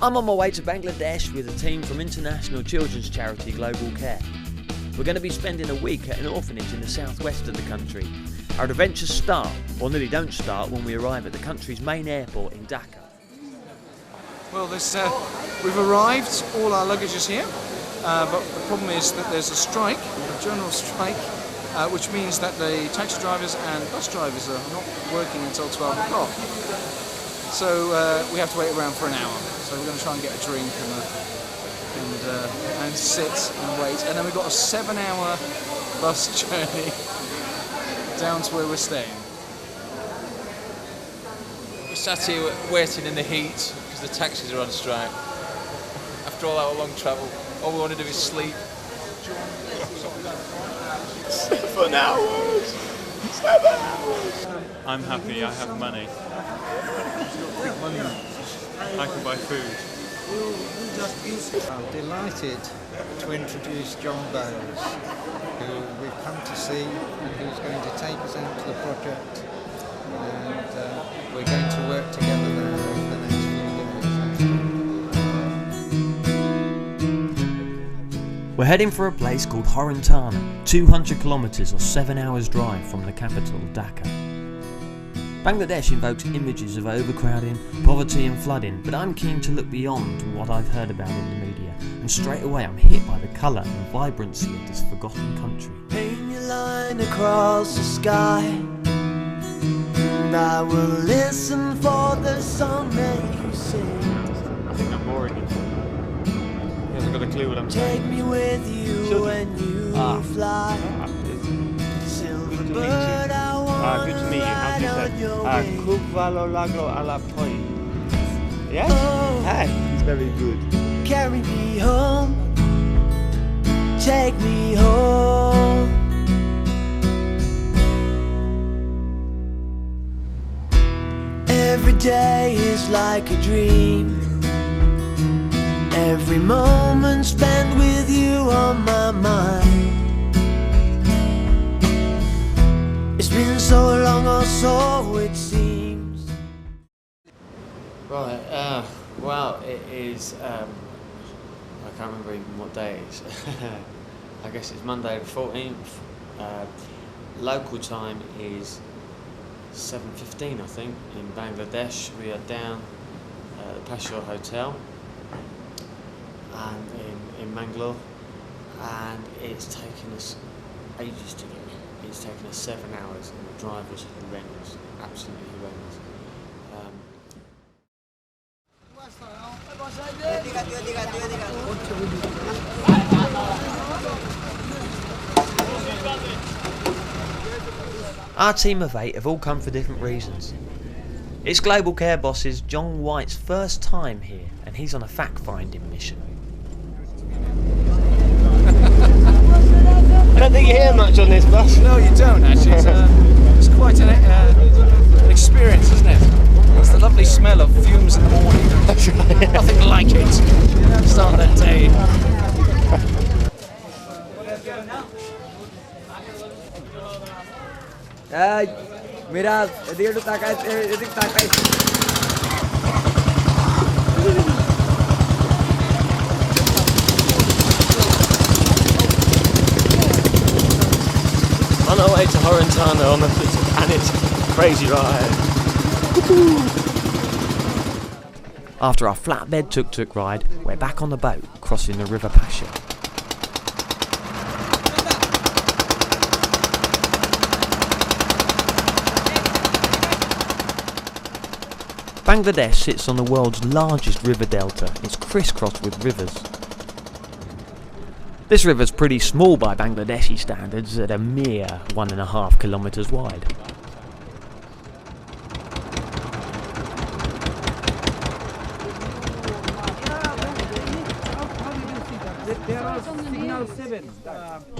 I'm on my way to Bangladesh with a team from international children's charity Global Care. We're going to be spending a week at an orphanage in the southwest of the country. Our adventures start, or nearly don't start, when we arrive at the country's main airport in Dhaka. Well, we've arrived, all our luggage is here, but the problem is that there's a strike, a general strike, which means that the taxi drivers and bus drivers are not working until 12 o'clock. So we have to wait around for an hour. So we're going to try and get a drink and sit and wait. And then we've got a 7-hour bus journey down to where we're staying. We're sat here waiting in the heat because the taxis are on strike. After all our long travel, all we want to do is sleep. 7 hours! 7 hours! I'm happy, I have money. I can buy food. I'm delighted to introduce John Bowes, who we've come to see and who's going to take us out to the project, and we're going to work together there over the next few days. We're heading for a place called Horantana, 200 kilometres or 7 hours drive from the capital, Dhaka. Bangladesh invokes images of overcrowding, poverty and flooding, but I'm keen to look beyond what I've heard about in the media, and straight away I'm hit by the colour and vibrancy of this forgotten country. Paint your line across the sky, and I will listen for the song that you sing. I think I'm boring you. He hasn't got a clue what I'm saying. Take me with you when you fly. Silver bird, I want good to meet you. How do you say? Kuvalo Lago ala Poi. Yeah? Oh, Hey, he's very good. carry me home, take me home. Every day is like a dream. Every moment spent with you on my mind. It's been so long, or so it seems. Right, well, it is, I can't remember even what day it is. I guess it's Monday the 14th. Local time is 7:15, I think, in Bangladesh. We are down at the Pashur Hotel and in Mangalore, and it's taken us ages to get here. It's taken us 7 hours, and the drive was horrendous, absolutely horrendous. Our team of 8 have all come for different reasons. It's Global Care Boss's John White's first time here, and he's on a fact-finding mission. I don't think you hear much on this bus. No, you don't actually. It's quite an experience, isn't it? It's the lovely smell of fumes in the morning. Nothing like it. Start that day. Miraz, এদিকে একটু তাকাই, এদিকে তাকাই। On our way to Horantana and it's a crazy ride. After our flatbed tuk-tuk ride, we're back on the boat, crossing the River Pashur. Bangladesh sits on the world's largest river delta. It's crisscrossed with rivers. This river's pretty small by Bangladeshi standards, at a mere 1.5 kilometres wide.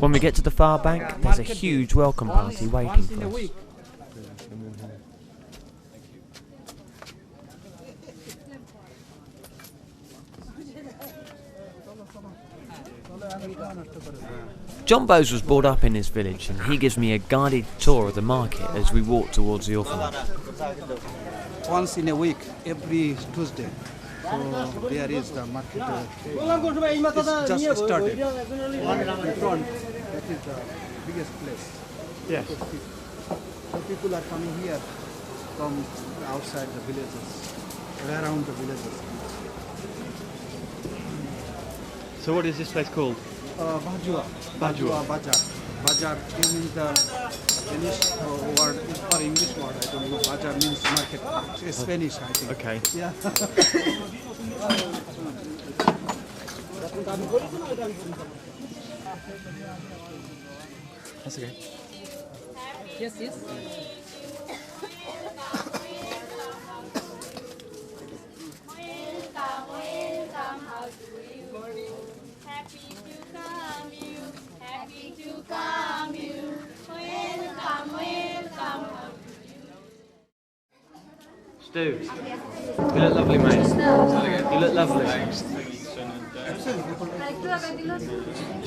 When we get to the far bank, there's a huge welcome party waiting for us. John Bowes was brought up in this village, and he gives me a guided tour of the market as we walk towards the orphanage. Once in a week, every Tuesday, So there is the market. It's just started. One in front, that is the biggest place. Yes. So people are coming here from outside the villages, around the villages. So what is this place called? Bajua. Bajua. Bajar. Bajar means the Spanish word, or English word, I don't know. Bajar means market. It's Spanish, I think. Okay. Yeah. That's okay. Yes, yes. Stu, you look lovely, mate. You look lovely.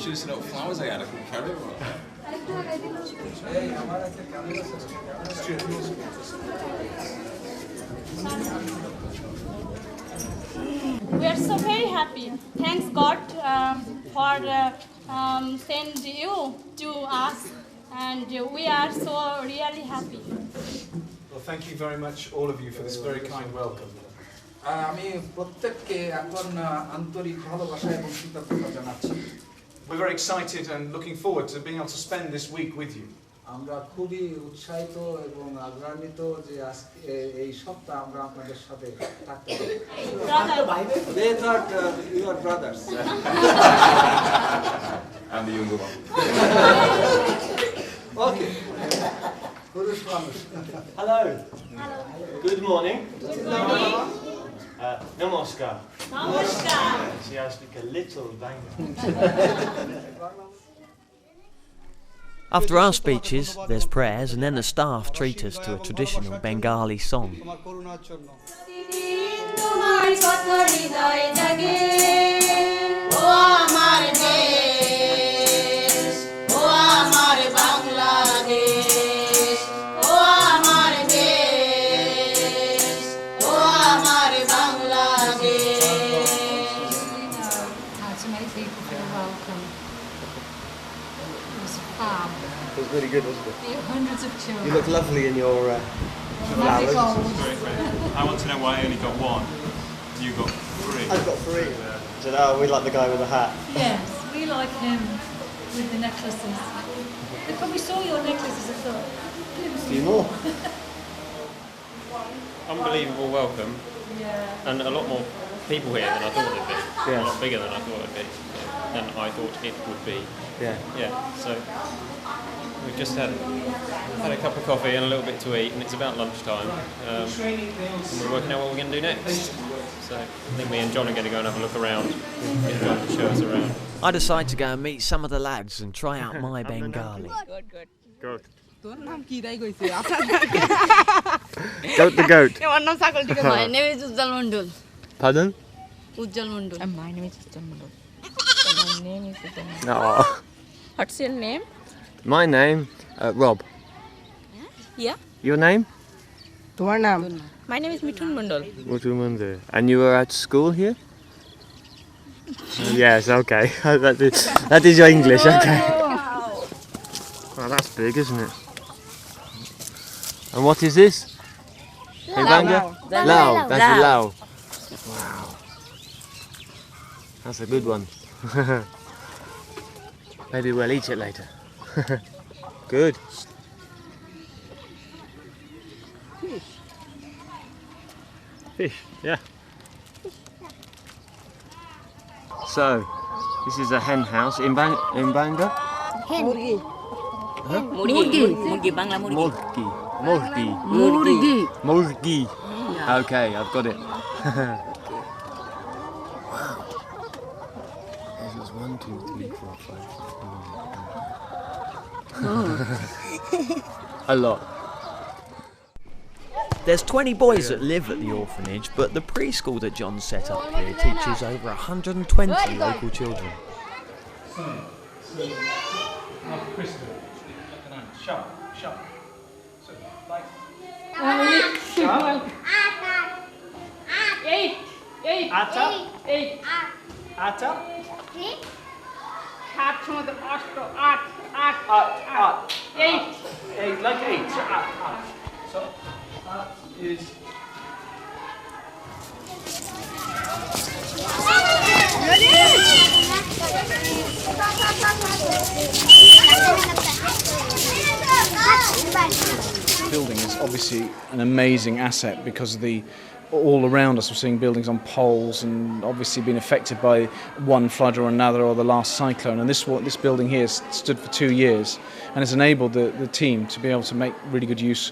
Should have seen what flowers I had, I couldn't carry them. We are so very happy. Thanks God for send you to us, and we are so really happy. Well, thank you very much, all of you, for this very kind welcome. আমি প্রত্যেককে এখন আন্তরিক ভালোবাসা এবং কৃতজ্ঞতা জানাচ্ছি। We're very excited and looking forward to being able to spend this week with you. আমরা খুবই উৎসাহিত এবং আগ্রহান্বিত যে আজকে এই সপ্তাহ আমরা আপনাদের সাথে থাকতে পারি। They thought you are brothers. I'm the younger one. Okay. পুরুষ মানুষ। Hello. Hello. Good morning. Good morning. Namaskar. Namaskar. See, I speak a little Bengali. After our speeches, there's prayers, and then the staff treat us to a traditional Bengali song. It was really good, wasn't it? There were hundreds of children. You look lovely in your flowers. I want to know why I only got one. You got three. I've got three. So now we like the guy with the hat. Yes, we like him with the necklaces. They probably saw your necklaces and thought, A few more. Unbelievable welcome. yeah. And a lot more people here than I thought it'd be. Yeah. A lot bigger than I thought it'd be. Than I thought it would be. Yeah. Yeah. So we've just had a cup of coffee and a little bit to eat, and it's about lunchtime. And we're working out what we're going to do next. So I think me and John are going to go and have a look around. Get John to show us around. I decide to go and meet some of the lads and try out my Bengali. Good. Good. Goat the goat. My name is Ujjal Mandal. Pardon? Ujjal Mandal. And my name is Ujjal Mandal. My name is Ujjal Mandal. No. What's your name? My name, Rob. Yeah. Your name? My name is Mithun Mandal. Mutumundu. And you were at school here? Yes, okay. that is your English, okay. Oh, that's big, isn't it? And what is this? Ibanga? Lao. That's a Lao. Wow. That's a good one. Maybe we'll eat it later. Good. Fish, yeah. So, this is a hen house in Banga. Murgi. Huh? Murgi, Bangla Murgi. Murgi. Okay, I've got it. Wow. There's 1, 2, 3, 4, 5. A lot. There's 20 boys that live at the orphanage, but the preschool that John set up here teaches over 120 local children. Shut. So, like... 8. Ata. Ata. Eight, like 8. So is. The building is obviously an amazing asset because of the all around us we're seeing buildings on poles and obviously been affected by one flood or another or the last cyclone, and this building here stood for 2 years and has enabled the team to be able to make really good use,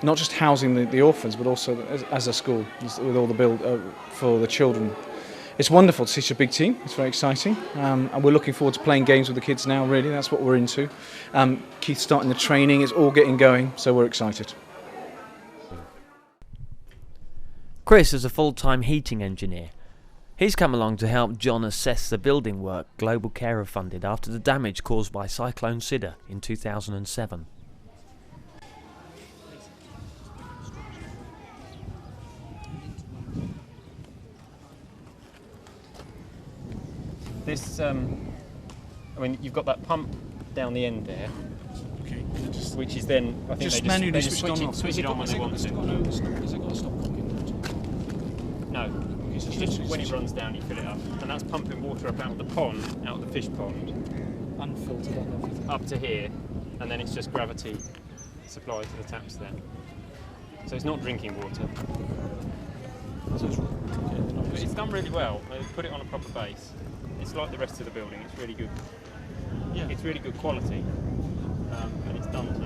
not just housing the orphans but also as a school with all the build for the children. It's wonderful to see such a big team. It's very exciting, and we're looking forward to playing games with the kids now. Really, that's what we're into. Keith's starting the training. It's all getting going, so we're excited. Chris is a full-time heating engineer. He's come along to help John assess the building work Global Carer funded after the damage caused by Cyclone Sidr in 2007. This, I mean, you've got that pump down the end there, okay, which is then, I think just they just switch it on when they want to. Has it got a stop cock in there? No, it's just when it runs down you fill it up, and that's pumping water up out of the pond, out of the fish pond, Unfiltered and everything. up to here, and then it's just gravity supplied to the taps there. So it's not drinking water. But it's done really well. They put it on a proper base. It's like the rest of the building. It's really good. Yeah. It's really good quality, and it's done to.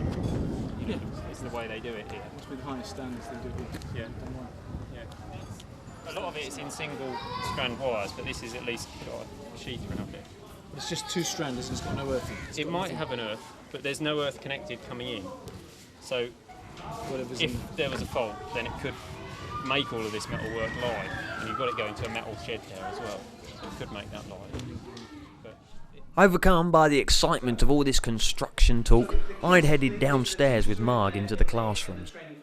You know, it's the way they do it here. Must be the highest standards they do here. Yeah. Yeah. A lot of it is in single strand wires, but this is at least got a sheath around it. It's just 2 strands. It's got no earth in it. It might have an earth, but there's no earth connected coming in. So if there was a fault, then it could make all of this metal work live, and you've got it going to a metal shed there as well. So it could make that live. Overcome by the excitement of all this construction talk, I'd headed downstairs with Marg into the classrooms. In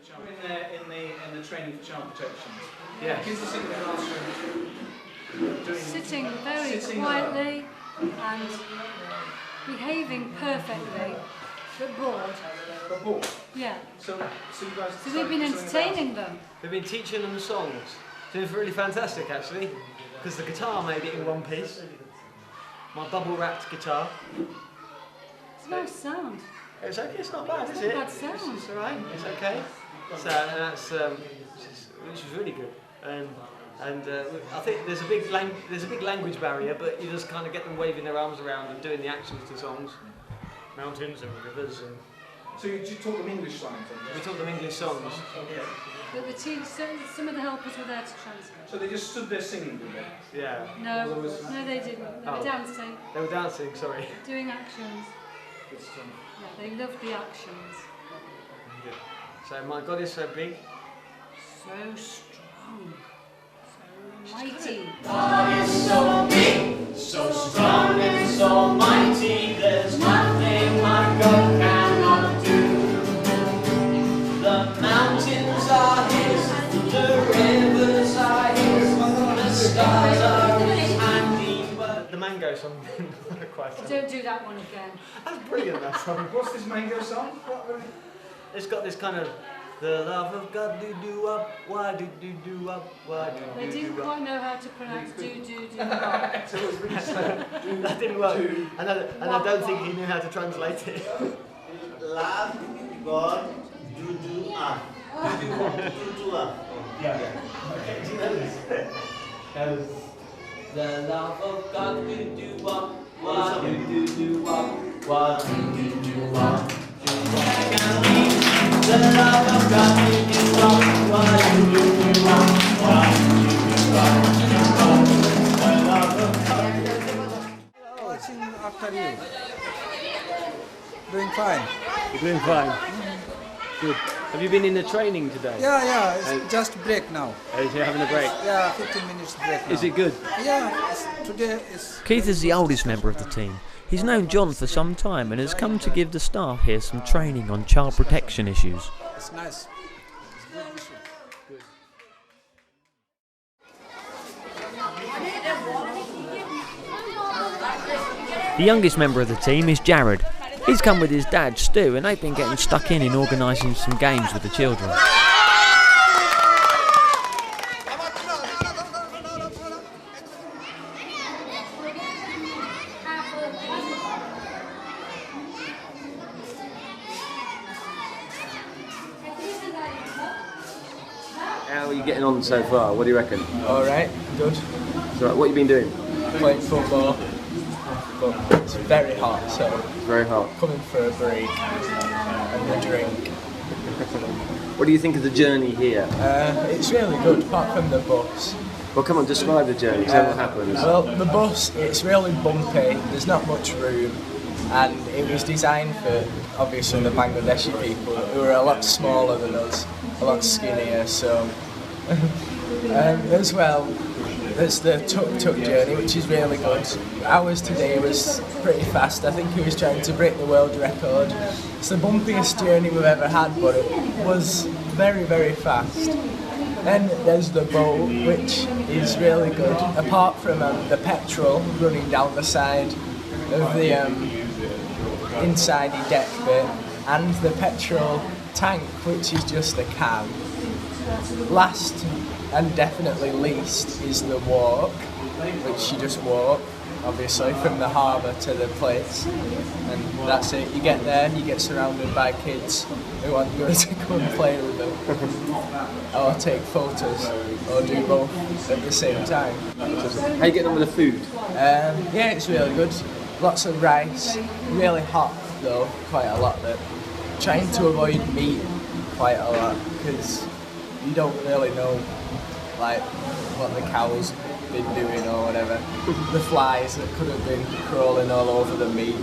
the training for child protection. Yeah. Kids are sitting in the classroom. Sitting very quietly and behaving perfectly, but bored. But bored? Yeah. So you guys. So we've been entertaining them. We've been teaching them songs. So it's really fantastic actually, because the guitar made it in one piece. My bubble wrapped guitar. It's a nice sound. It's okay. It's not bad, is It's it? not a bad sound. It's all right. It's okay. So that's which is really good. And I think there's a big language barrier, but you just kind of get them waving their arms around and doing the actions to songs, mountains and rivers and. So you taught them English songs? We taught them English songs. But the team, some of the helpers were there to translate. So they just stood there singing, did they? Yeah. No, they didn't. They were dancing. They were dancing, sorry. Doing actions. Yeah, they loved the actions. So my God is so big. So strong. So mighty. God is so big, so strong and so mighty, there's nothing my God cannot do. The mountains are His, the rivers are His, the stars are His handiwork. The mango song. Quite. Don't do that one again. That's brilliant, that song. What's this mango song? It's got this kind of. The love of God do up, why do up, why do They didn't quite know how to pronounce do. So it was really slow. That didn't work. And I don't think he knew how to translate it. Love God do up. Do up. Yeah. Okay. Do you know this? The love of God do up, why do up, why do up. The love of God do up, why do up, why do up. The love of God. Watching after you. Doing fine. You're doing fine. Good. Have you been in the training today? Yeah, it's just break now. You're having a break? Yeah, 15 minutes break now. Is it good? Yeah, today is... Keith is the oldest member of the team. He's known John for some time and has come to give the staff here some training on child protection issues. It's nice. It's good issue. The youngest member of the team is Jared. He's come with his dad, Stu, and they've been getting stuck in organising some games with the children. How are you getting on so far? What do you reckon? Alright, good. So, what have you been doing? Playing football, but it's very hot, so It's very hot. coming for a break and a drink. What do you think of the journey here? It's really good, apart from the bus. Well, come on, describe the journey. Tell what happens. Well, the bus, it's really bumpy, there's not much room, and it was designed for, obviously, the Bangladeshi people who are a lot smaller than us, a lot skinnier, so... as well, there's the tuk-tuk journey, which is really good. Ours today was pretty fast. I think he was trying to break the world record. It's the bumpiest journey we've ever had, but it was very, very fast. Then there's the boat, which is really good. Apart from the petrol running down the side of the inside deck bit, and the petrol tank, which is just a can. Last and definitely least is the walk, which you just walk, obviously, from the harbour to the place, and that's it. You get there, you get surrounded by kids who want you to come and play with them, or take photos, or do both at the same time. How are you getting on with the food? Yeah, it's really good. Lots of rice, really hot though, quite a lot of it. Trying to avoid meat quite a lot, because you don't really know like what the cow's been doing or whatever. The flies that could have been crawling all over the meat,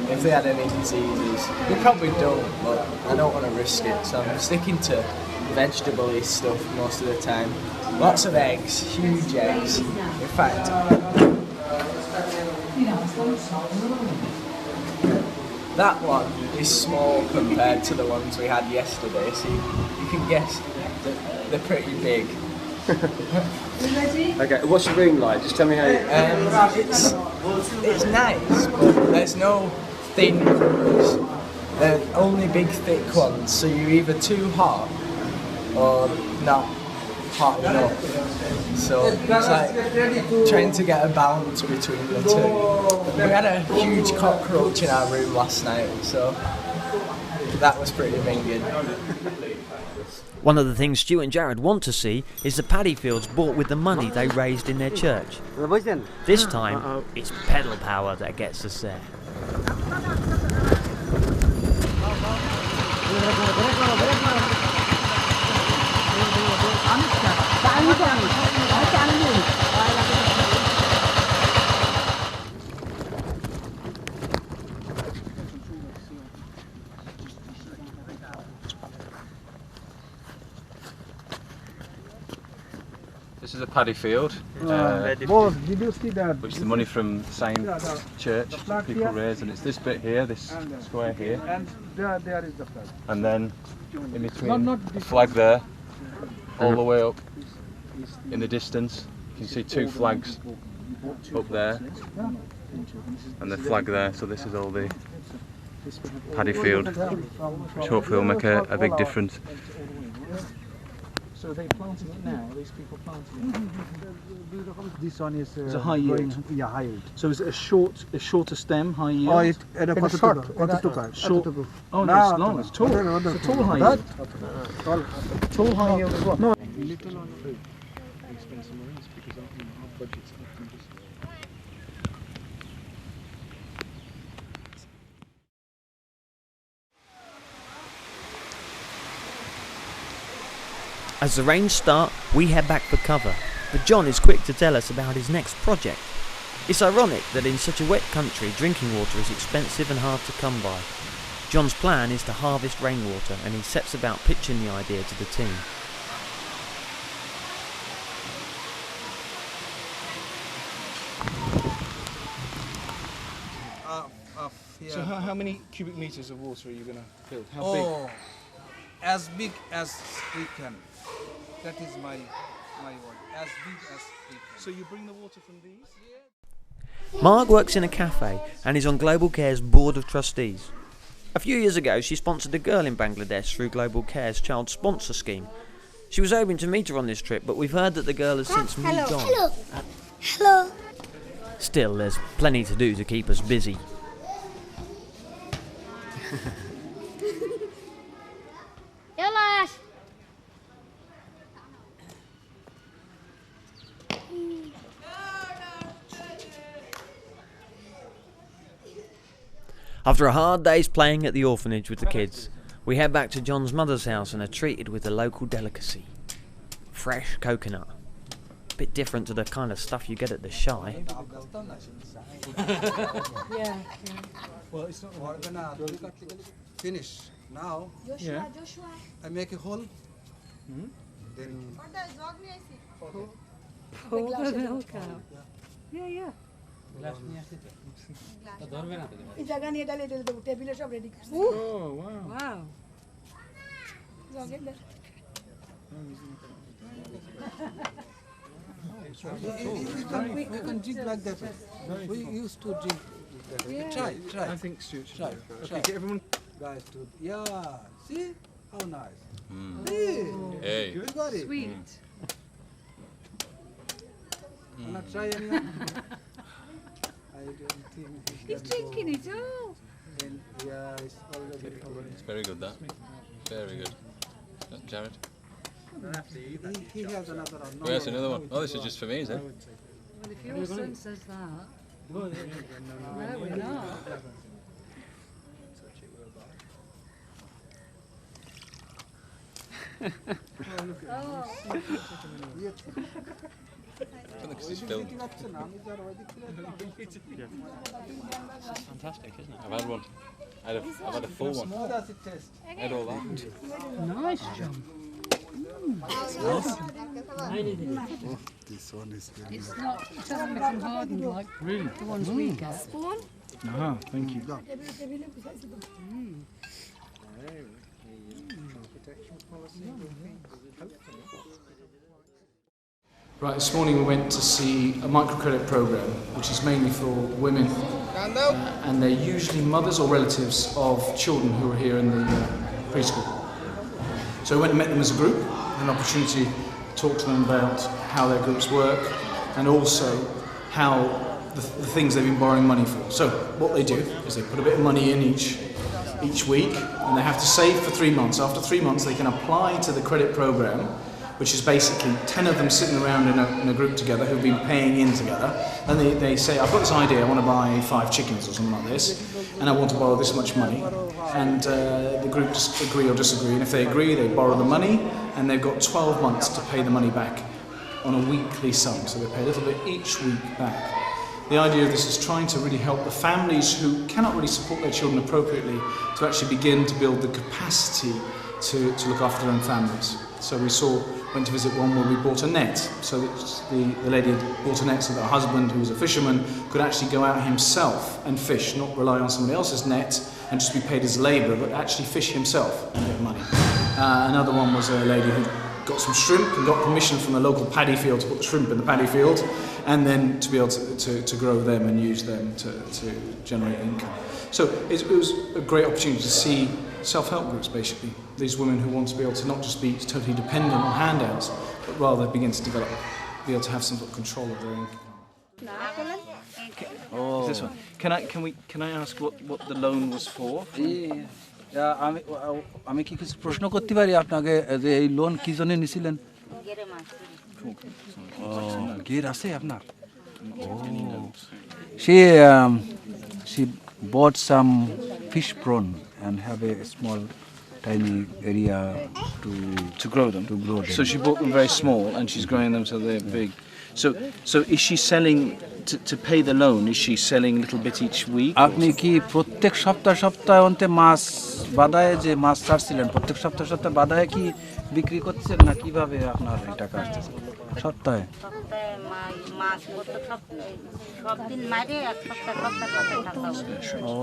if they had any diseases. They probably don't, but I don't want to risk it, so I'm sticking to vegetable-y stuff most of the time. Lots of eggs, huge eggs. In fact, that one is small compared to the ones we had yesterday, so you can guess that they're pretty big. Okay, what's your room like? Just tell me how you... It's nice, but there's no thin rooms. They're only big thick ones, so you're either too hot or not hot enough. So it's like trying to get a balance between the two. We had a huge cockroach in our room last night, so that was pretty minging. One of the things Stu and Jared want to see is the paddy fields bought with the money they raised in their church. This time, it's pedal power that gets us there. This is a paddy field, Did you see that? which is the money from the same church that people raise, and it's this bit here, this square here, And there is the flag. and then in between the flag there, all the way up in the distance, you can see two flags up there, and the flag there, so this is all the paddy field, which hopefully will make a big difference. So they're planting it now, these people planting it. This one is It's a high yield. Yeah, high yield. So is it a shorter stem, high yield? Short. Short. Oh no, it's long, it's tall. It's a tall high yield. Tall high yield as well. No. Little on food. We spend some money because our budget's often just... As the rains start, we head back for cover, but John is quick to tell us about his next project. It's ironic that in such a wet country, drinking water is expensive and hard to come by. John's plan is to harvest rainwater, and he sets about pitching the idea to the team. So how many cubic meters of water are you going to build? How Oh, as big as we can. That is my word. As big as we can. So you bring the water from these? Marg works in a cafe and is on Global Care's board of trustees. A few years ago, she sponsored a girl in Bangladesh through Global Care's child sponsor scheme. She was hoping to meet her on this trip, but we've heard that the girl has since moved on. Hello. Still, there's plenty to do to keep us busy. After a hard day's playing at the orphanage with the kids, we head back to John's mother's house and are treated with a local delicacy. Fresh coconut. Bit different to the kind of stuff you get at the Shy. Yeah. Well, it's not. We're gonna finish now. Yeah. I make a hole. Then. Pour the milk out. Yeah, yeah. Oh, wow. Wow. We can drink like that. We used to drink that. Yeah. Try. I think Stuart should Try. do it. Okay, get everyone. Guys, yeah. See how nice. Hey. You got it. Sweet. Wanna try anyone? I don't think He's drinking it all. And yeah, it's already. It's very good, that. Very good. Jared? He has another one. Oh, yes, another one. Oh, this is just for me, is it? Well, if your son says that. No, we're not. Because he's filmed. Fantastic, isn't it? I've had one. I've had a full one. How does it taste? I had all that. Nice, John. This one is very It's not, it hasn't become hardened like the ones we get. Spoon? Ah, thank you. Right, this morning we went to see a microcredit program, which is mainly for women, and they're usually mothers or relatives of children who are here in the preschool. So we went and met them as a group, had an opportunity to talk to them about how their groups work, and also how the things they've been borrowing money for. So what they do is they put a bit of money in each week, and they have to save for 3 months. After 3 months, they can apply to the credit program, which is basically 10 of them sitting around in a group together who've been paying in together, and they say, I've got this idea, I want to buy 5 chickens or something like this, and I want to borrow this much money, and the group just agree or disagree, and if they agree, they borrow the money, and they've got 12 months to pay the money back on a weekly sum, so they pay a little bit each week back. The idea of this is trying to really help the families who cannot really support their children appropriately to actually begin to build the capacity to look after their own families. So we went to visit one where we bought a net, so that the lady had bought a net so that her husband, who was a fisherman, could actually go out himself and fish, not rely on somebody else's net and just be paid as labour, but actually fish himself and get money. Another one was a lady who got some shrimp and got permission from the local paddy field to put the shrimp in the paddy field, and then to be able to grow them and use them to generate income. So it was a great opportunity to see self-help groups, basically. These women who want to be able to not just be totally dependent on handouts, but rather begin to develop, be able to have some sort of control of their income. Oh. This one. Can I ask what the loan was for? আমি কি কিছু প্রশ্ন করতে পারি আপনাকে যে এই loan কি জন্য নিছিলেন? গের আছে আপনার? She bought some fish prawn and have a small tiny area to grow them. So she bought them very small and she's growing them so they're big. So is she selling to pay the loan? Is she selling a little bit each week? আপনি কি প্রত্যেক সপ্তাহে অন্তে মাছ বাদায় যে মাছ ছাড়ছিলেন প্রত্যেক সপ্তাহে বাদায় কি বিক্রি করছেন না কিভাবে আপনার এই টাকা আসছে সপ্তাহে মাছ প্রত্যেক সপ্তাহে সব দিন মারে এক সপ্তাহ টাকা ও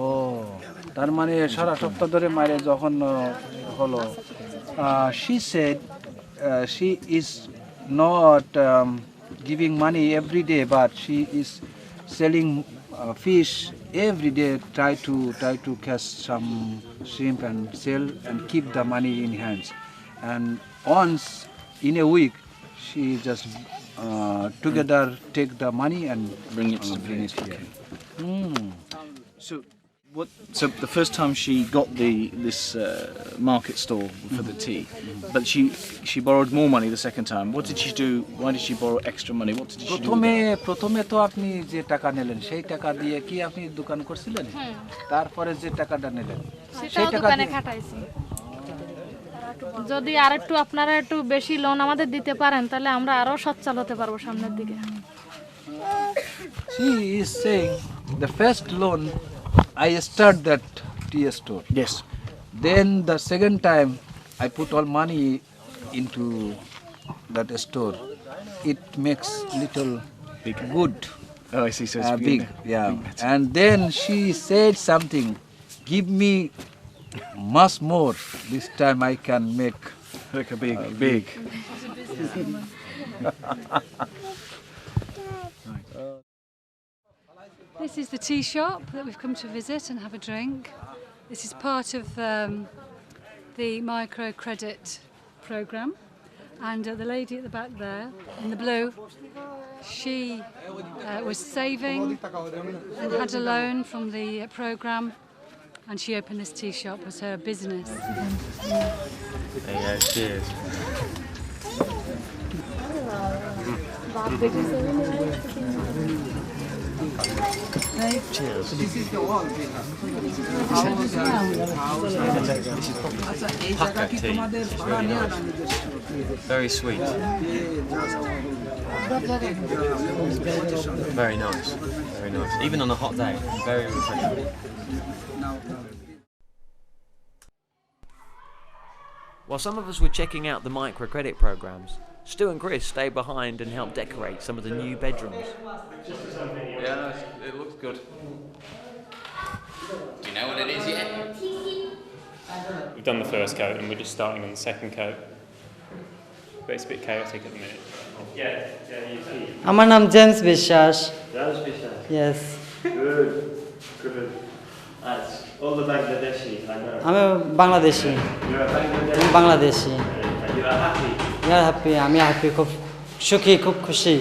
তার মানে সারা সপ্তাহ ধরে মারে যখন হলো she said she is not giving money every day, but she is selling fish every day. Try to catch some shrimp and sell and keep the money in hands. And once in a week, she just together take the money and Bring it to here. So the first time she got this market stall for the tea, but she borrowed more money the second time. What did she do? Why did she borrow extra money? What did she do? প্রথমে তো আপনি যে টাকা নিলেন সেই টাকা দিয়ে কি আপনি দোকান করছিলেন? তারপরে যে টাকাটা নিলেন সেটাও দোকানে খাটাইছি। যদি আরেকটু আপনারা একটু বেশি লোন আমাদের দিতে পারেন তাহলে আমরা আরো সচ্ছল হতে পারবো সামনের দিকে। She is saying the first loan I start that tea store. Yes. Then the second time I put all money into that store. It makes little good. Oh, I see. So it's big. Yeah. And then she said something. Give me much more. This time I can make a big. This is the tea shop that we've come to visit and have a drink. This is part of the microcredit program, and the lady at the back there in the blue, she was saving and had a loan from the program, and she opened this tea shop as her business. There you go, cheers. Cheers. This is the wall. Hakka tea. It's really nice. Very sweet. Very nice. Very nice. Even on a hot day, very refreshing. While some of us were checking out the microcredit programs, Stu and Chris stayed behind and helped decorate some of the new bedrooms. Yeah, it looks good. Do you know what it is yet? We've done the first coat and we're just starting on the second coat. But it's a bit chaotic at the minute. you see. আমার নাম James বিশ্বাস। James Bishan. Yes. Good. That's all the Bangladeshis I know. আমি Bangladeshi. You're a Bangladeshi. আমি Bangladeshi. And you are happy. You are happy. আমি happy. খুব সুখী, খুব খুশি।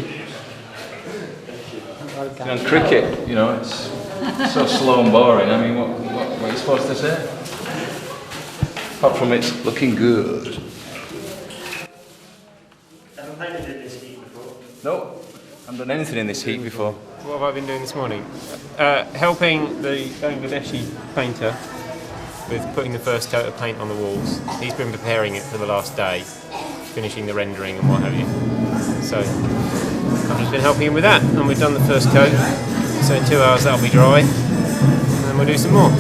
And cricket, you know, it's so slow and boring. I mean, what are you supposed to say? Apart from it's looking good. Haven't painted in this heat before? No, I haven't done anything in this heat before. What have I been doing this morning? Helping the Bangladeshi painter with putting the first coat of paint on the walls. He's been preparing it for the last day, finishing the rendering and what have you. So I've just been helping him with that, and we've done the first coat. So in 2 hours that'll be dry, and then we'll do some more.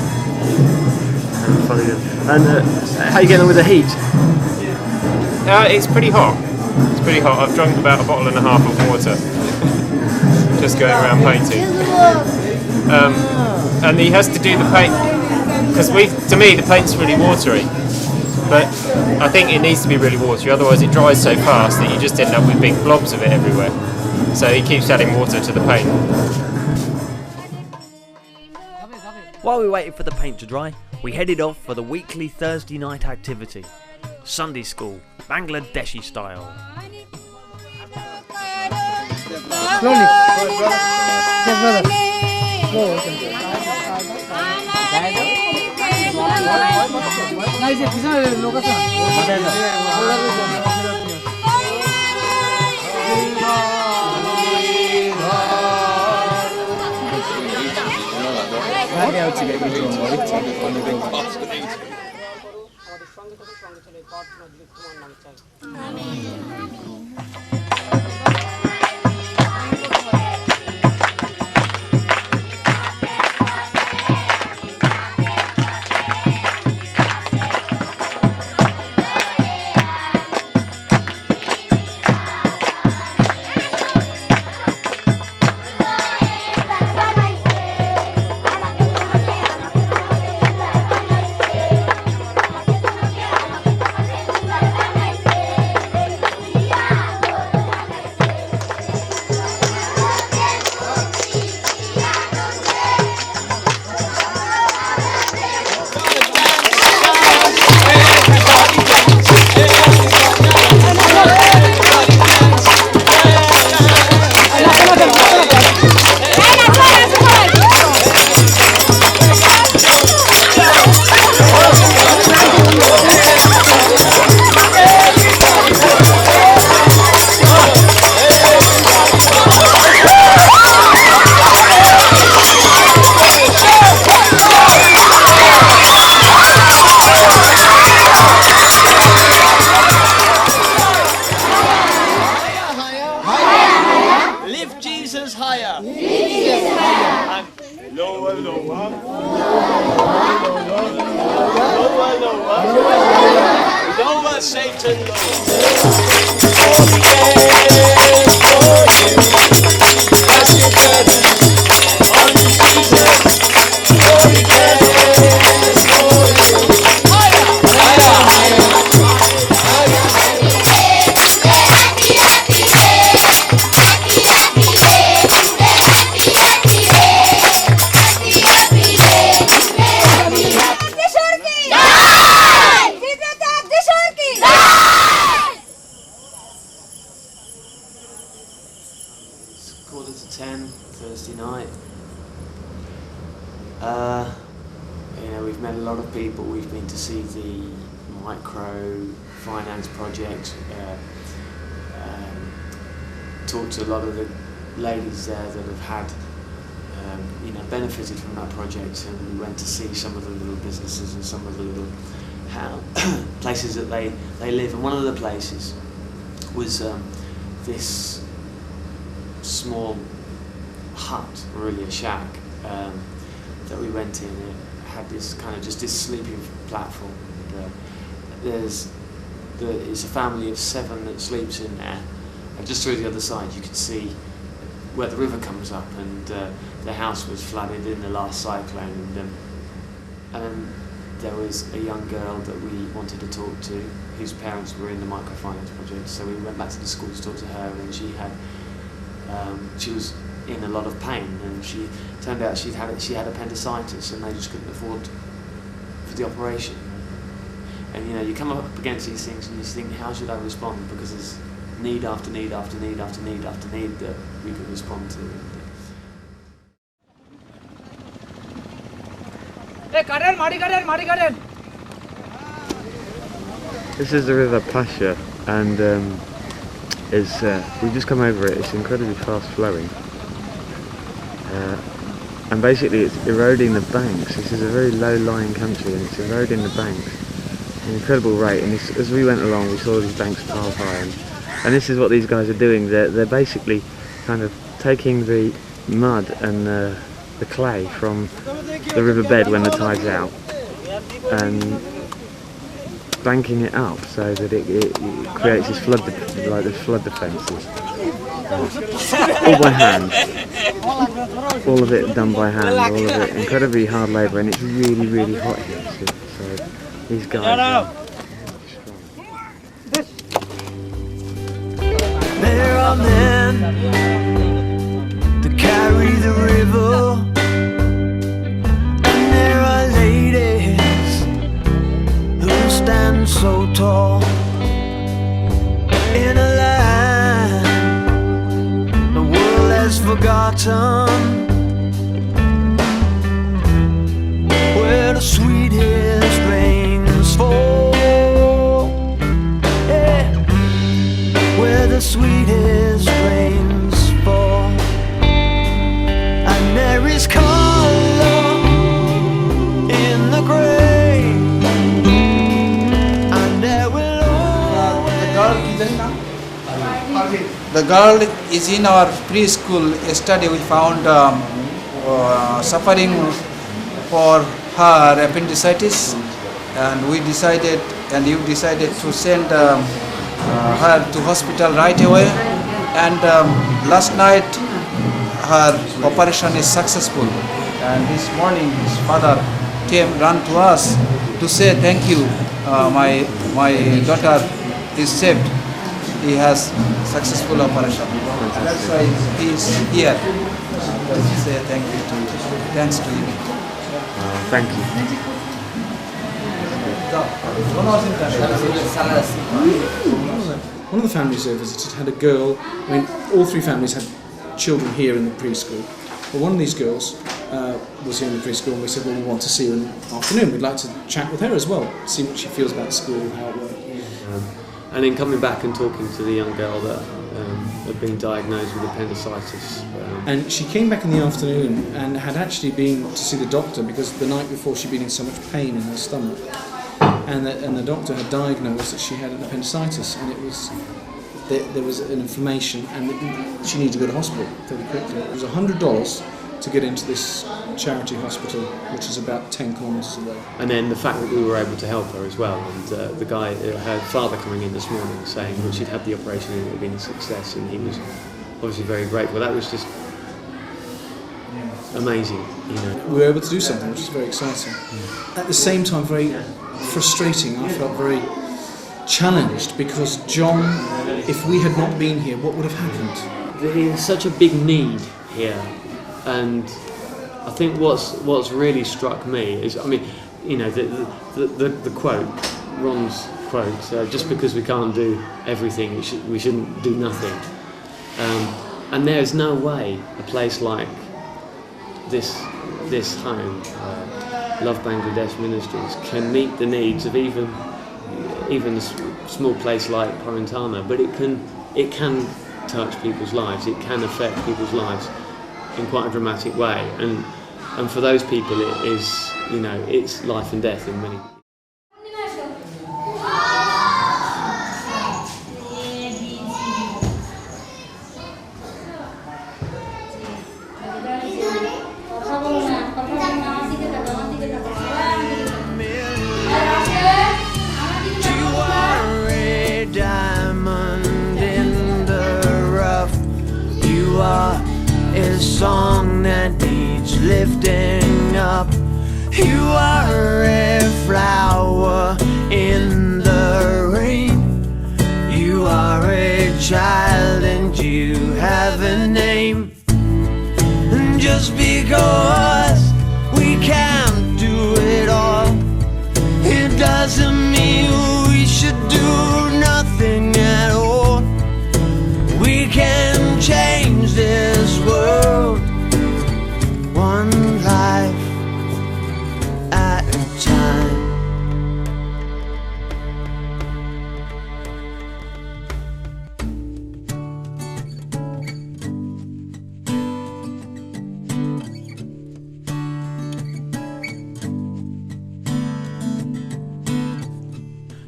And how are you getting on with the heat? It's pretty hot. It's pretty hot. I've drunk about a bottle and a half of water just going around painting. And he has to do the paint because to me the paint's really watery. But I think it needs to be really watery, otherwise it dries so fast that you just end up with big blobs of it everywhere. So he keeps adding water to the paint. While we waited for the paint to dry, we headed off for the weekly Thursday night activity. Sunday school, Bangladeshi style. Slowly. Yes, brother. না এই যে পিছনে লোক আছে Satan knows. All he cares for you. Cast your burden on Jesus. All he cares for you. Higher, higher, higher, Quarter to 10 Thursday night. We've met a lot of people. We've been to see the micro finance project. Talked to a lot of the ladies there that have had, benefited from that project, and we went to see some of the little businesses and some of the little places that they live. And one of the places was this small hut, really a shack, that we went in. It had this kind of just this sleeping platform. It's a family of 7 that sleeps in there, and just through the other side you could see where the river comes up, and the house was flooded in the last cyclone, and there was a young girl that we wanted to talk to whose parents were in the microfinance project, so we went back to the school to talk to her, and she was in a lot of pain, and she turned out she had appendicitis, and they just couldn't afford for the operation. And you come up against these things and you think, how should I respond? Because there's need after need after need after need after need that we could respond to. This is the River Pasha, and we've just come over it. It's incredibly fast flowing, and basically it's eroding the banks. This is a very low-lying country, and it's eroding the banks at an incredible rate. And as we went along, we saw these banks pile high, and this is what these guys are doing. They're basically kind of taking the mud and the clay from the riverbed when the tide's out, and banking it up so that it creates this flood, like the flood defences. All by hand. All of it done by hand. All of it incredibly hard labour, and it's really, really hot here. So these guys. There are men that carry the river, and there are ladies who stand so tall in a land the world has forgotten, where the sweetest rains fall, yeah. Where the sweetest rains fall, and there is color in the grey, and there will The girl is in our preschool. Yesterday we found suffering for her appendicitis, and we decided, and you decided to send her to hospital right away, and last night her operation is successful, and this morning his father ran to us to say thank you, my daughter is saved, he has successful operation. That's why he is here to say thank you to you. Thanks to you. Thank you. One of the families I visited had a girl. I mean, all 3 families had children here in the preschool. But one of these girls was here in the preschool, and we said, well, we want to see her in the afternoon. We'd like to chat with her as well, see what she feels about school, how it works. And then coming back and talking to the young girl that had been diagnosed with appendicitis. And she came back in the afternoon and had actually been to see the doctor because the night before she'd been in so much pain in her stomach. And the doctor had diagnosed that she had an appendicitis, and it was there was an inflammation, and she needed to go to hospital very quickly. It was $100 to get into this charity hospital, which is about 10 kilometres away. And then the fact that we were able to help her as well, and the guy, her father coming in this morning saying that she'd had the operation and it had been a success, and he was obviously very grateful. That was just amazing, you know. We were able to do something which is very exciting. At the same time, very frustrating. I felt very challenged because John, if we had not been here, what would have happened? There's such a big need here, and I think what's really struck me is, I mean, you know, the quote, Ron's quote, just because we can't do everything, we shouldn't do nothing. And there's no way a place like this home, Love Bangladesh Ministries, can meet the needs of even a small place like Parantana, but it can touch people's lives. It can affect people's lives in quite a dramatic way, and for those people, it is, you know, it's life and death in many. A song that needs lifting up. You are a flower in the rain. You are a child and you have a name. And just because we can't do it all, it doesn't mean we should do nothing at all. We can change this world, one life at a time.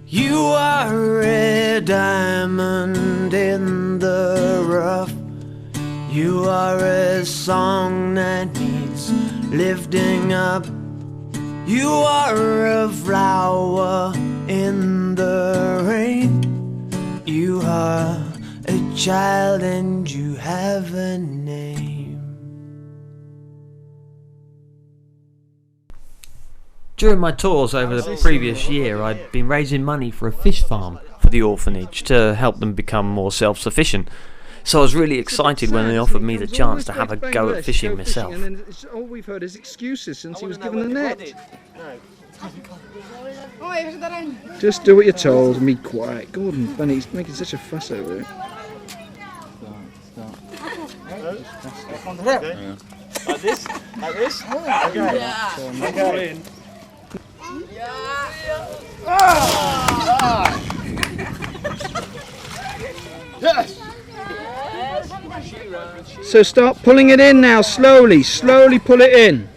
You are a diamond in the rough. You are a song that needs lifting up. You are a flower in the rain. You are a child and you have a name. During my tours over the previous year, I'd been raising money for a fish farm for the orphanage to help them become more self-sufficient. So I was really excited when they offered me the chance to have a go at fishing myself. And then all we've heard is excuses since he was given the net. Just do what you're told and be quiet. Gordon, Benny, he's making such a fuss over it. Like this? Like this? Okay. Yeah. Okay. Yes. So start pulling it in now, slowly pull it in.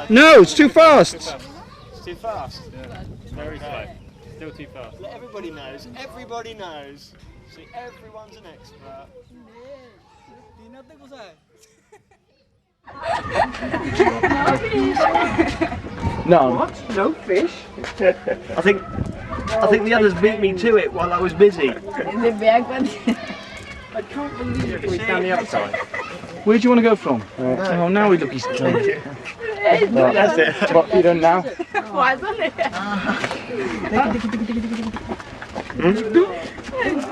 No, it's too fast. It's too fast. Yeah. Very slow. Still too fast. Everybody knows. Everybody knows. See, everyone's an expert. No. What? No fish? I think the others beat me to it while I was busy. I can't believe it. Down the other side. Where do you want to go from? Oh, now we look he's done. That's it. What have you done now?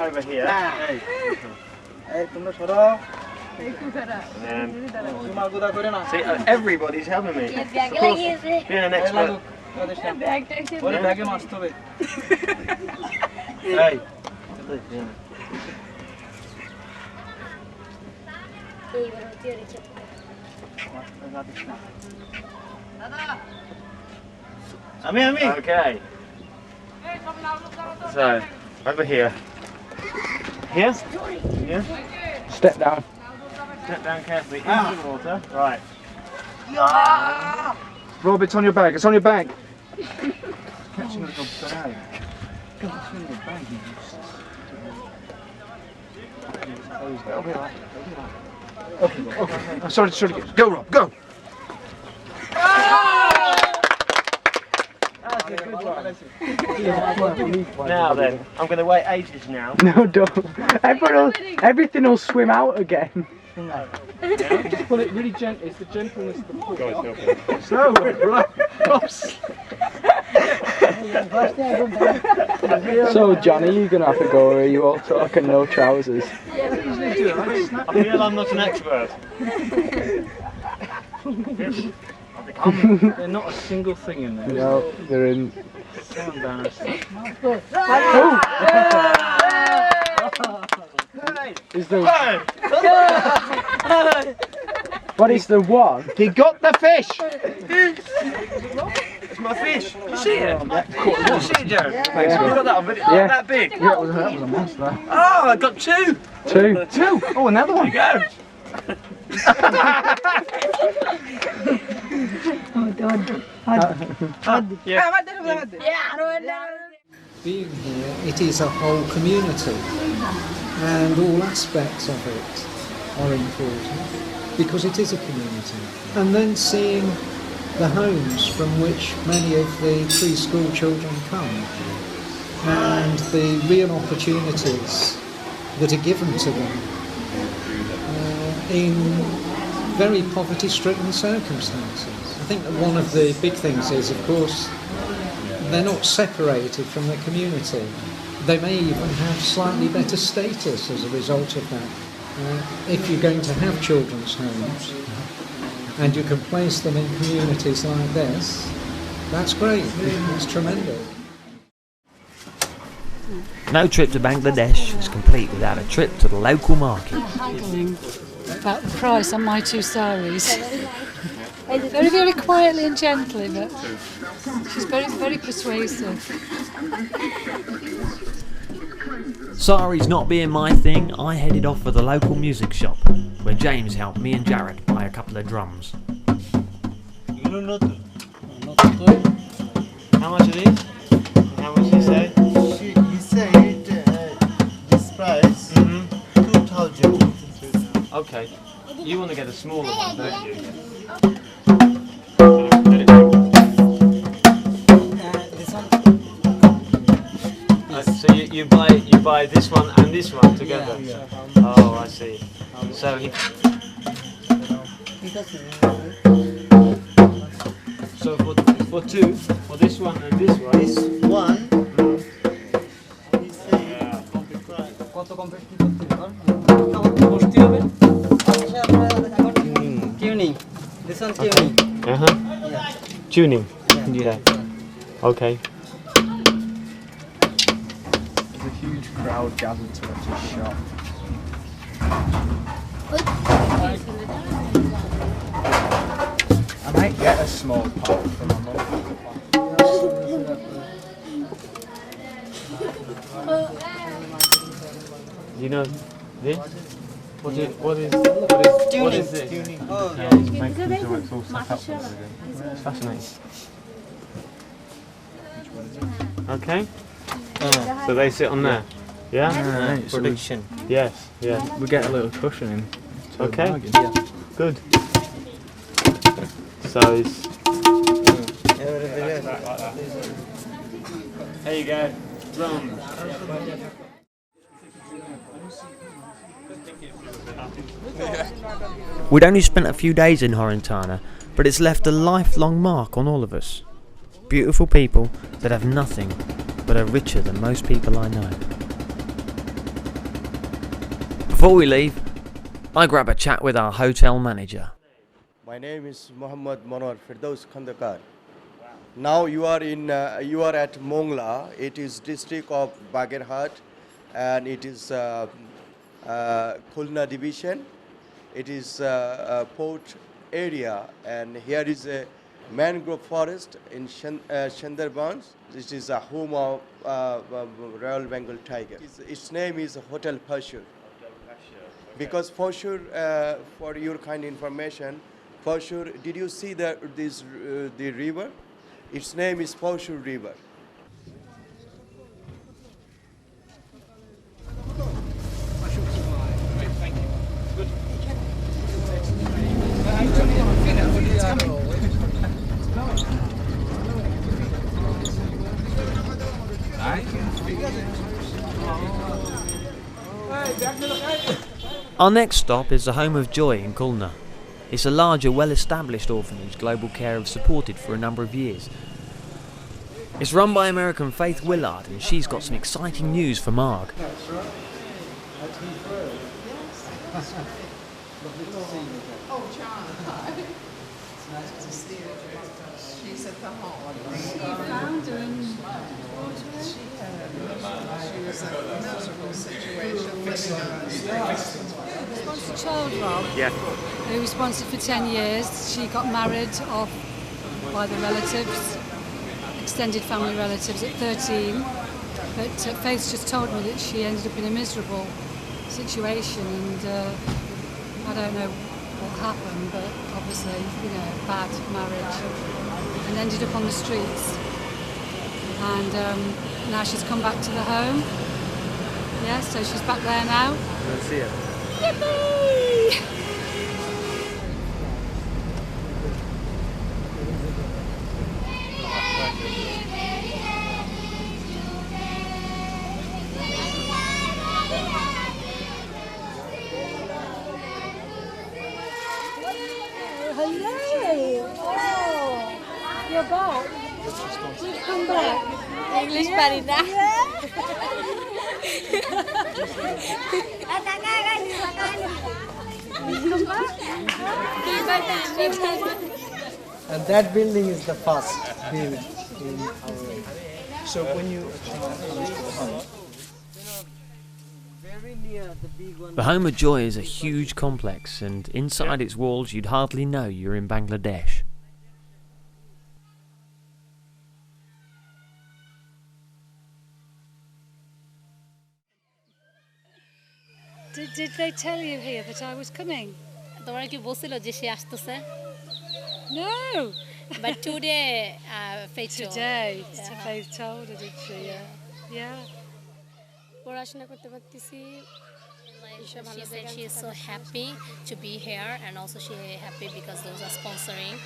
Over here. See, everybody's helping me. Of course, being an expert. Hey. Ami. Okay. So, over here. Here? Here? Step down. Step down carefully into the water. Right. Rob, it's on your bag. It's on your bag. Catching a little bag. God, it's in your bag. Okay. Sorry. Go, Rob. Go. Now then, I'm going to wait ages now. No, don't. Everything will swim out again. Just pull it really gently. It's the gentleness of the pull. So, right. So, Johnny, you going to have to go, or are you all talking no trousers? I feel I'm not an expert. They're not a single thing in there. No, they're in. So embarrassing. Is the what is the one? He got the fish! It's my fish. You see it? You see it, Joe? Thanks, you got that one, but it's not that big. Yeah, that was a monster. Oh, I got two. Two? Oh, another one. There you go. Being here, it is a whole community, and all aspects of it are important because it is a community. And then seeing the homes from which many of the preschool children come, and the real opportunities that are given to them in very poverty-stricken circumstances. I think that one of the big things is, of course, they're not separated from the community. They may even have slightly better status as a result of that. If you're going to have children's homes and you can place them in communities like this, that's great, it's tremendous. No trip to Bangladesh is complete without a trip to the local market. Haggling about the price on my 2 saris. Very, very quietly and gently, but she's very, very persuasive. Saris not being my thing, I headed off for the local music shop, where James helped me and Jared buy a couple of drums. How much it is? How much you say? He said this price 2,000. Okay. You want to get a smaller one, don't you? So you buy this one and this one together? Yeah. Oh, I see. So so for two, for this one and this one. This one. Tuning. This one tuning. Yeah. Tuning. Yeah. Okay. There's a huge crowd gathered to watch his shop. I might get a small pot for my mum. You know this? What is this? Tuning. Yeah, it's making sure it's all set up again. It's fascinating. Okay. So they sit on there. Yeah? Right, so Prediction. Yes, yes. we get a little cushion in. To Okay. a bargain. Yeah. Good. So it's. There you go. Drums. We'd only spent a few days in Horentana, but it's left a lifelong mark on all of us. Beautiful people that have nothing, but are richer than most people I know. Before we leave, I grab a chat with our hotel manager. My name is Muhammad Manor Firdaus Khandakar. Now you are at Mongla. It is district of Bagerhat, and it is Khulna division. It is a port area, and here is a mangrove forest in Sundarbans. This is a home of Royal Bengal tiger. Its name is Hotel Phashur. Because Phashur, for your kind information, Phashur, did you see the river? Its name is Phashur River. Our next stop is the Home of Joy in Kulna. It's a larger, well-established orphanage Global Care have supported for a number of years. It's run by American Faith Willard, and she's got some exciting news for Marg. That's right. At Heathrow. Yes. Lovely to see you again. Oh, John, hi. It's nice to see you. She's at the home. We found her in She was in a miserable situation. Sponsored child, Rob. Yeah. Who was sponsored for 10 years. She got married off by the relatives, extended family relatives at 13. But Faith just told me that she ended up in a miserable situation, and I don't know what happened, but obviously, bad marriage, and ended up on the streets. And now she's come back to the home. Yeah, so she's back there now. Let's see her. Yippee! Hello! Oh, you're back. You've come back. English Marina. And that building is the first built in our area. So when you very near the big one. The Home of Joy is a huge complex, and inside its walls you'd hardly know you're in Bangladesh. Did they tell you here that I was coming? তোমরা কি বলছিল যে সে আসতেছে? No. But today, Faith Today, Faith told her, did she? Yeah. পড়াশোনা করতে পারতেছি. She said she is so happy to be here, and also she is happy because those are sponsoring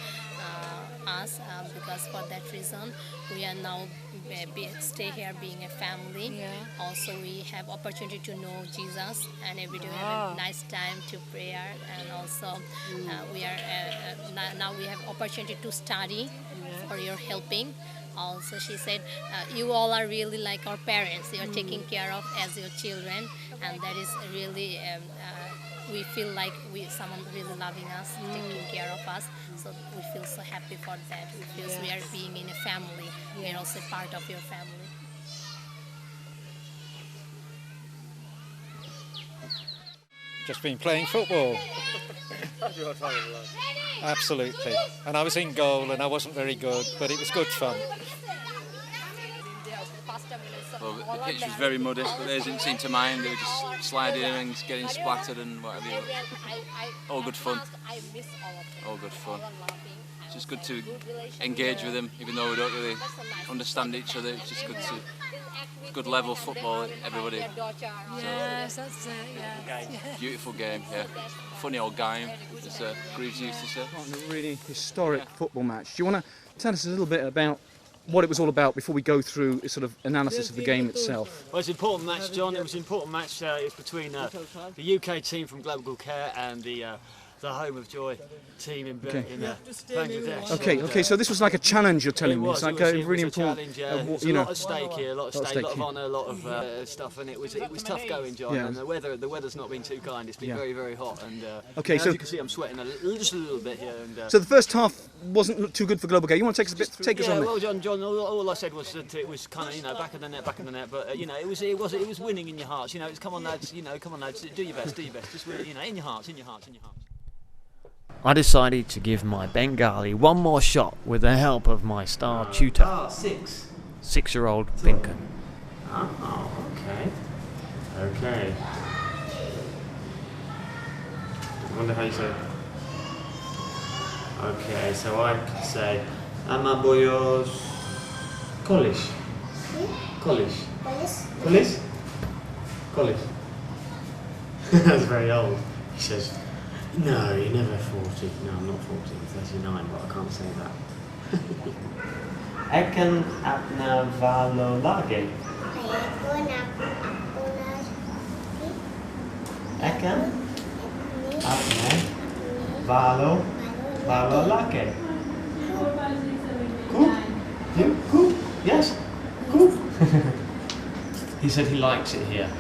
us. Because for that reason, we are now stay here being a family. Yeah. Also, we have opportunity to know Jesus, and every day we have a nice time to prayer. And also, we are now we have opportunity to study for your helping. Also, she said, you all are really like our parents. You are taking care of as your children, and that is really, we feel like someone really loving us, taking care of us. So we feel so happy for that. We feel we are being in a family. We are also part of your family. Just been playing football. Absolutely. And I was in goal and I wasn't very good, but it was good fun. Well, the pitch was very muddy, but they didn't seem to mind. They were just sliding and getting splattered and whatever. All good fun. All good fun. It's just good to engage with them, even though we don't really understand each other. It's just good to good level football, everybody. Yes, that's it, yeah. Beautiful game, yeah. Funny old game, as Greaves used to say. A really historic football match. Do you want to tell us a little bit about what it was all about before we go through a sort of analysis of the game itself? Well, it's an important match, John. It was an important match. It's between the UK team from Global Care and the Home of Joy team in Bangladesh. Okay, so this was like a challenge, you're telling me. It's like a really important. There's a lot at stake here, a lot of honour, a lot of stuff, and it was tough going, John. Yeah. And the weather's not been too kind. It's been very, very hot, and Okay, as so you can see, I'm sweating just a little bit here. And, so the first half wasn't too good for Global Care. You want to take us on? Well, John, all I said was that it was kind of back of the net, but it was winning in your hearts. It's come on lads, do your best, just in your hearts. I decided to give my Bengali one more shot with the help of my star tutor, 6-year-old Pinken. Oh, okay. I wonder how you say it. Okay, so I could say Ama boyos Kolish. That's very old. He says, no, you're never 40. No, I'm not 40, I'm 39, but I can't say that. Ekan apna valo lage. Akan apne balo lage. Coop? You? Coop? Yes? Coop? He said he likes it here.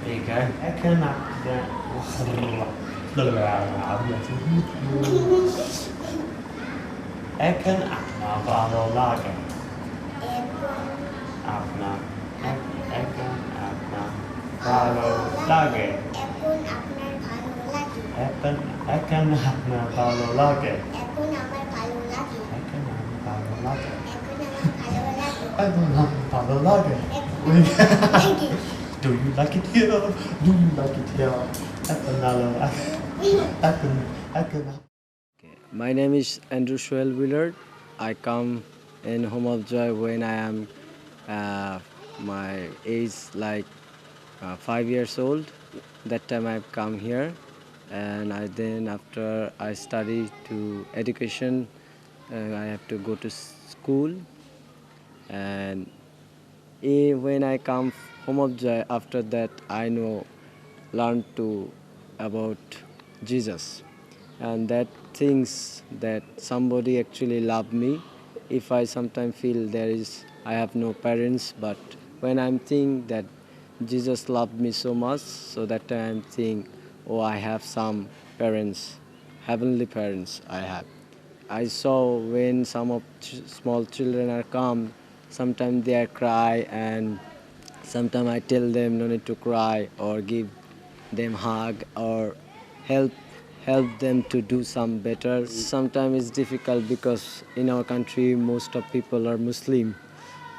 There you go. Akan apne Akan apna balo lage. Apna Akan apna balo lage. Akan apna balo lage. Balo lage. Do you like it here? Do you like it here? My name is Andrew Shoel Willard. I come in Home of Joy when I am my age like 5 years old. That time I've come here, and then after I study to education, I have to go to school. And when I come Home of Joy, after that I learn about Jesus, and that things that somebody actually love me. If I sometimes feel I have no parents, but when I'm think that Jesus loved me so much, so that time I think, oh, I have some parents, heavenly parents I have. I saw when some of small children are come, sometimes they are cry, and sometimes I tell them no need to cry, or give them hug, or help them to do some better. Sometimes it's difficult because in our country most of people are Muslim,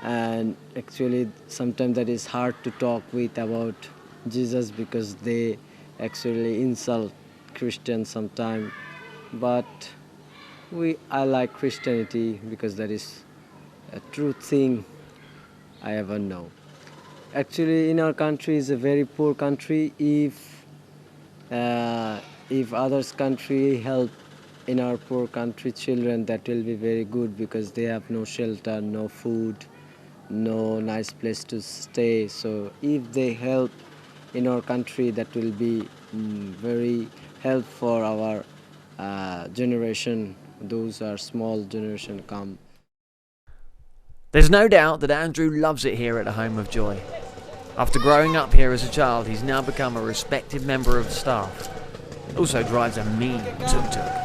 and actually sometimes that is hard to talk with about Jesus because they actually insult Christians sometimes. But I like Christianity because that is a true thing I ever know. Actually, in our country is a very poor country. If others country help in our poor country children, that will be very good because they have no shelter, no food, no nice place to stay. So if they help in our country, that will be very help for our generation. Those are small generation come. There's no doubt that Andrew loves it here at the Home of Joy. After growing up here as a child, he's now become a respected member of the staff. He also drives a mean tuk-tuk.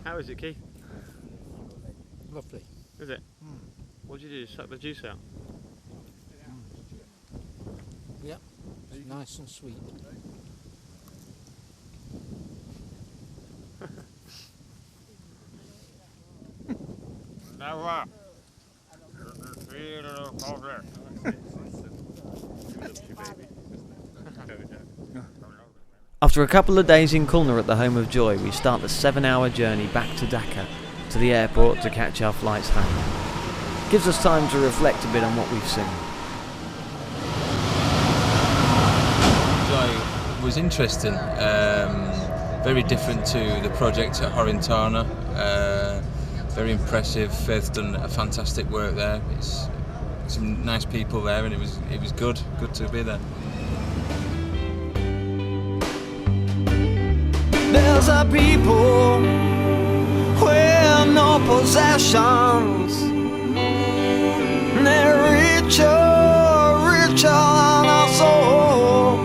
How is it, Keith? Lovely. Is it? What did you do? Suck the juice out? Yep, nice and sweet. After a couple of days in Khulna at the Home of Joy, we start the 7-hour journey back to Dhaka, to the airport to catch our flights home. Gives us time to reflect a bit on what we've seen. Joy was interesting, very different to the project at Horintana. Very impressive. Faith's done a fantastic work there. It's some nice people there, and it was good to be there. There's a people with no possessions. They're richer than our soul.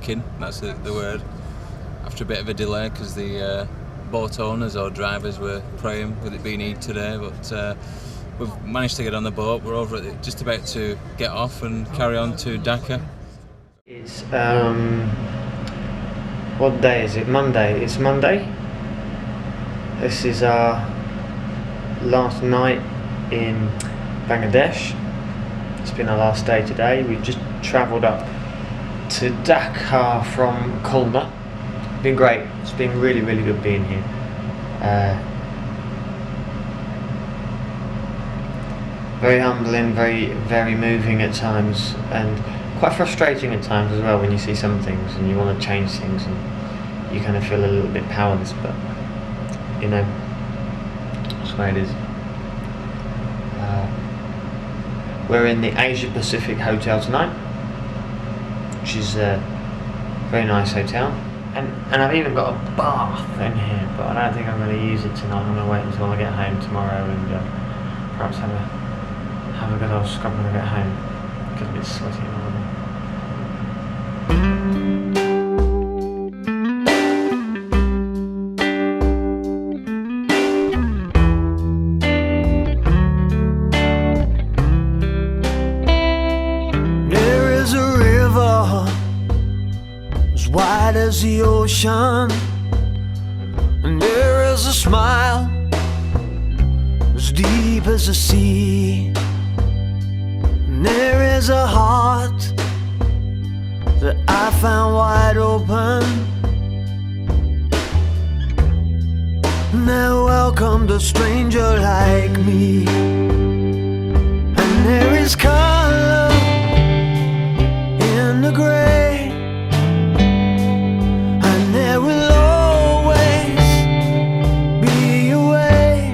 working, that's the word, after a bit of a delay because the boat owners or drivers were praying with it being Eid today, but we've managed to get on the boat. We're over at just about to get off and carry on to Dhaka. It's what day is it? Monday. It's Monday. This is our last night in Bangladesh. It's been our last day today. We've just travelled up to Dhaka from Khulna. It's been great. It's been really, really good being here. Very humbling, very moving at times, and quite frustrating at times as well when you see some things and you want to change things and you kind of feel a little bit powerless, but you know, that's the way it is. We're in the Asia Pacific Hotel tonight, which is a very nice hotel, and I've even got a bath in here, but I don't think I'm going to use it tonight. I'm going to wait until I get home tomorrow and perhaps have a good old scrub when I get home. Get a bit sweaty and all that. There is a river as wide as the ocean, and there is a smile as deep as the sea. There is a heart that I found wide open, and they welcomed a stranger like me. And there is color in the gray, and there will always be a way.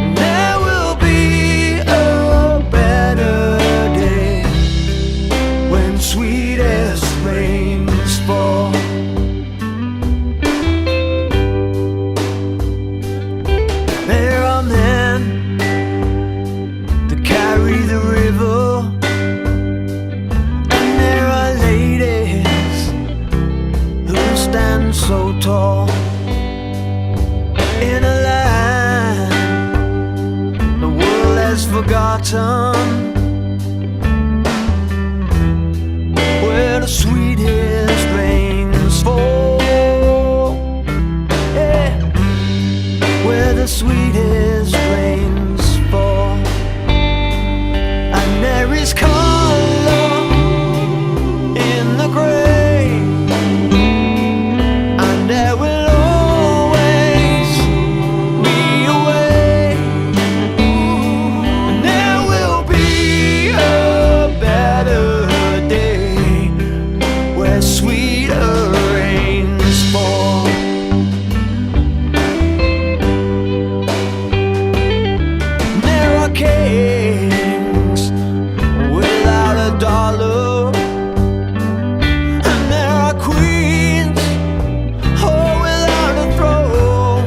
And there will be a better day when sweetest rains fall. There are men that carry the river, and there are ladies who stand so tall in a land the world has forgotten, where the sweetest rains fall. Yeah. Where the sweetest rains fall. And there is color in the gray, and there will always be a way. And there will be a better day where sweeter rains fall. There are kings without a dollar, and there are queens, oh, without a throne,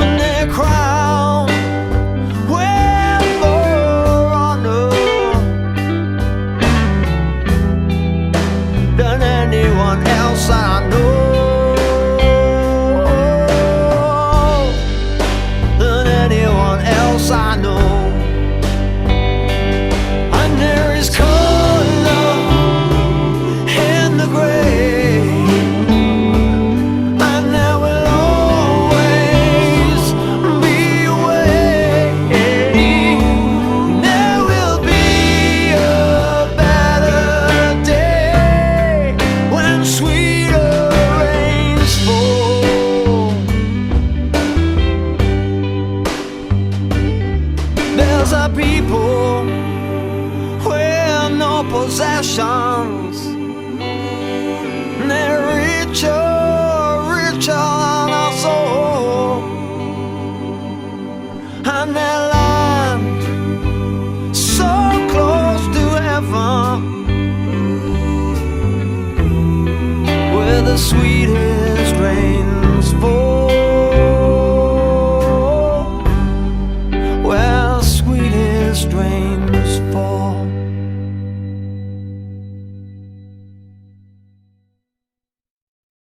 and they're crowned with more honor than anyone else I know. Than anyone else I know. And there is color in the gray, and there will always be a way. There will be a better day when sweeter rains fall. There's a people with no possessions, and they're richer than us all, and their land so close to heaven, where the sweetest